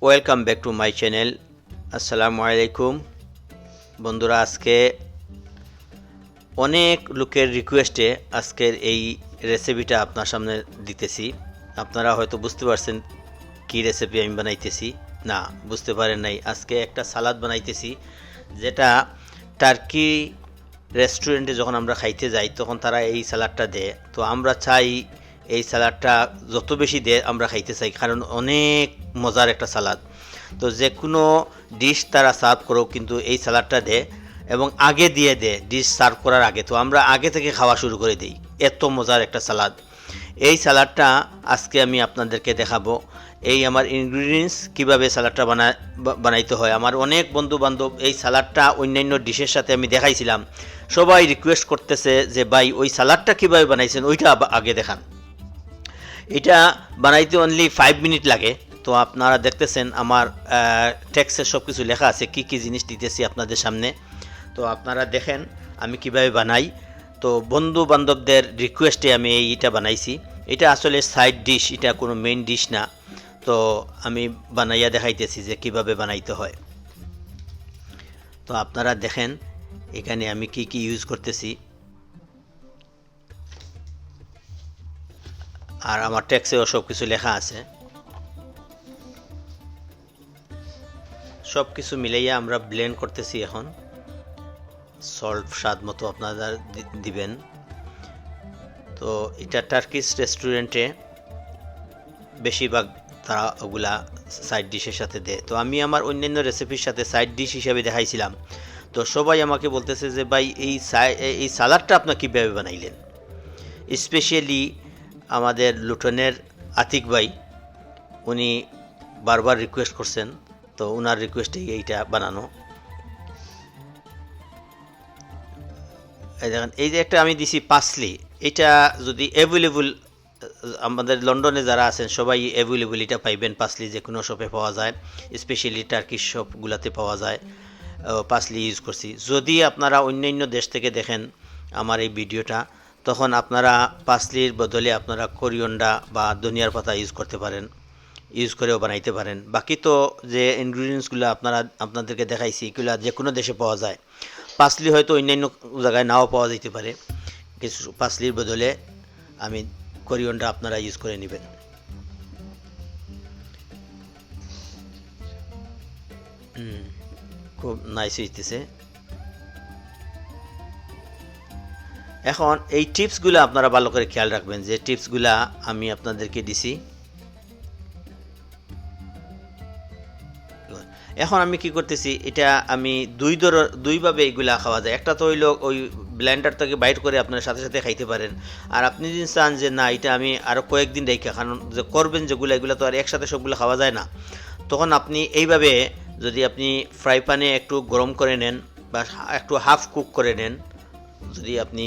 Welcome back to my channel. আসসালামু আলাইকুম বন্ধুরা, আজকে অনেক লোকের রিকোয়েস্টে আজকের এই রেসিপিটা আপনার সামনে দিতেছি। আপনারা হয়তো বুঝতে পারছেন কি রেসিপি আমি বানাইতেছি। না, বুঝতে পারেন নাই। আজকে একটা সালাদ বানাইতেছি, যেটা টার্কি রেস্টুরেন্টে যখন আমরা খাইতে যাই তখন তারা এই সালাদটা দেয়। তো আমরা চাই এই সালাদটা যত বেশি দেয় আমরা খাইতে চাই, কারণ অনেক মজার একটা সালাদ। তো যে কোনো ডিশ তারা সার্ভ করো, কিন্তু এই সালাদটা দেয় এবং আগে দিয়ে দেয় ডিশ সার্ভ করার আগে। তো আমরা আগে থেকে খাওয়া শুরু করে দিই, এত মজার একটা সালাদ। এই সালাদটা আজকে আমি আপনাদেরকে দেখাবো। এই আমার ইনগ্রিডিয়েন্টস কীভাবে সালাদটা বানাইতে হয়। আমার অনেক বন্ধু বান্ধব এই সালাদটা অন্যান্য ডিশের সাথে আমি দেখাইছিলাম, সবাই রিকোয়েস্ট করতেছে যে ভাই ওই সালাদটা কীভাবে বানাইছেন ওইটা আগে দেখান। এটা বানাইতে অনলি 5 মিনিট লাগে। তো আপনারা দেখতেছেন আমার টেক্সটে সব কিছু লেখা আছে, কি কি জিনিস দিতেছি আপনাদের সামনে। তো আপনারা দেখেন আমি কিভাবে বানাই। তো বন্ধু বান্ধবদের রিকোয়েস্টে আমি এইটা বানাইছি। এটা আসলে সাইড ডিশ, এটা কোনো মেইন ডিশ না। তো আমি বানাইয়া দেখাইতেছি যে কিভাবে বানাইতে হয়। তো আপনারা দেখেন এখানে আমি কি কি ইউজ করতেছি, আর আমার টেক্সেও সব কিছু লেখা আছে। সব কিছু মিলাইয়া আমরা ব্লেন্ড করতেছি এখন। সল্ট স্বাদ মতো আপনারা দিবেন। তো এটা টার্কিশ রেস্টুরেন্টে বেশিরভাগ তারা ওগুলা সাইড ডিশের সাথে দেয়। তো আমি আমার অন্যান্য রেসিপির সাথে সাইড ডিশ হিসাবে দেখাইছিলাম। তো সবাই আমাকে বলতেছে যে ভাই এই সালাদটা আপনার কীভাবে বানাইলেন। স্পেশালি আমাদের লুটনের আতিক ভাই, উনি বারবার রিকোয়েস্ট করছেন। তো ওনার রিকোয়েস্টেই এইটা বানানো। এই দেখেন, এই যে একটা আমি দিছি পাসলি, এটা যদি অ্যাভেলেবল, আমাদের লন্ডনে যারা আছেন সবাই অ্যাভেলেবল এটা পাইবেন। পাসলি যে কোনো শপে পাওয়া যায়, স্পেশালি টার্কিশ শপগুলোতে পাওয়া যায়। পাসলি ইউজ করছি। যদি আপনারা অন্যান্য দেশ থেকে দেখেন আমার এই ভিডিওটা, তখন আপনারা পাসলির বদলে আপনারা কোরিয়ান্ডা বা ধনিয়ার পাতা ইউজ করতে পারেন, ইউজ করেও বানাইতে পারেন। বাকি তো যে ইনগ্রিডিয়েন্টসগুলো আপনাদেরকে দেখাইছি এগুলো যে কোনো দেশে পাওয়া যায়। পাসলি হয়তো অন্যান্য জায়গায় নাও পাওয়া যেতে পারে, কিছু পাসলির বদলে আমি কোরিয়ান্ডা আপনারা ইউজ করে নেবেন। খুব নাইস হইতেছে। এখন এই টিপসগুলো আপনারা ভালো করে খেয়াল রাখবেন, যে টিপসগুলা আমি আপনাদেরকে দিছি। এখন আমি কি করতেছি, এটা আমি দুইভাবে এইগুলা খাওয়া যায়। একটা তো হইল ওই ব্লেন্ডার থেকে বাইট করে আপনার সাথে সাথে খাইতে পারেন। আর আপনি যদি চান যে না এটা আমি আরও কয়েকদিন রেখে, কারণ যে করবেন যেগুলো এগুলো তো আর একসাথে সবগুলো খাওয়া যায় না, তখন আপনি এইভাবে যদি আপনি ফ্রাই প্যানে একটু গরম করে নেন বা একটু হাফ কুক করে নেন, যদি আপনি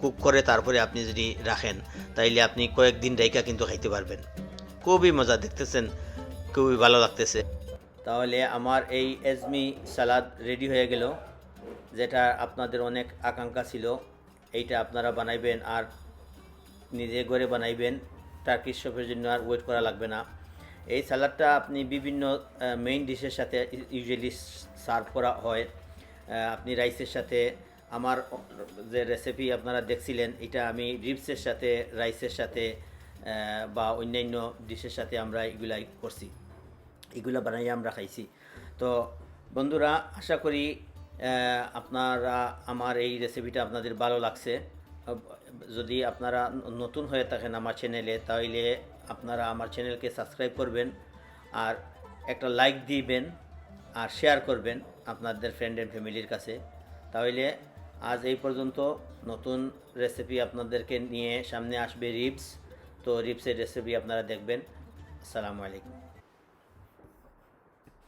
কুক করে তারপরে আপনি যদি রাখেন, তাইলে আপনি কয়েকদিন রেখে কিন্তু খাইতে পারবেন। খুবই মজা, দেখতেছেন খুবই ভালো লাগতেছে। তাহলে আমার এই এজমি সালাদ রেডি হয়ে গেল, যেটা আপনাদের অনেক আকাঙ্ক্ষা ছিল। এইটা আপনারা বানাইবেন আর নিজে ঘরে বানাইবেন, টার্কিশ শপের জন্য আর ওয়েট করা লাগবে না। এই সালাদটা আপনি বিভিন্ন মেইন ডিশের সাথে ইউজুয়ালি সার্ভ করা হয়। আপনি রাইসের সাথে, আমার যে রেসিপি আপনারা দেখছিলেন এটা আমি রিবসের সাথে, রাইসের সাথে বা অন্যান্য ডিশের সাথে আমরা এগুলাই করছি, এগুলো বানাইয়া আমরা খাইছি। তো বন্ধুরা, আশা করি আপনারা আমার এই রেসিপিটা আপনাদের ভালো লাগছে। যদি আপনারা নতুন হয়ে থাকেন আমার চ্যানেলে, তাহলে আপনারা আমার চ্যানেলকে সাবস্ক্রাইব করবেন আর একটা লাইক দিবেন আর শেয়ার করবেন আপনাদের ফ্রেন্ড অ্যান্ড ফ্যামিলির কাছে। তাহলে আজ এই পর্যন্ত। নতুন রেসিপি আপনাদেরকে নিয়ে সামনে আসবে রিবস। তো রিবসের রেসিপি আপনারা দেখবেন। আসসালামু আলাইকুম।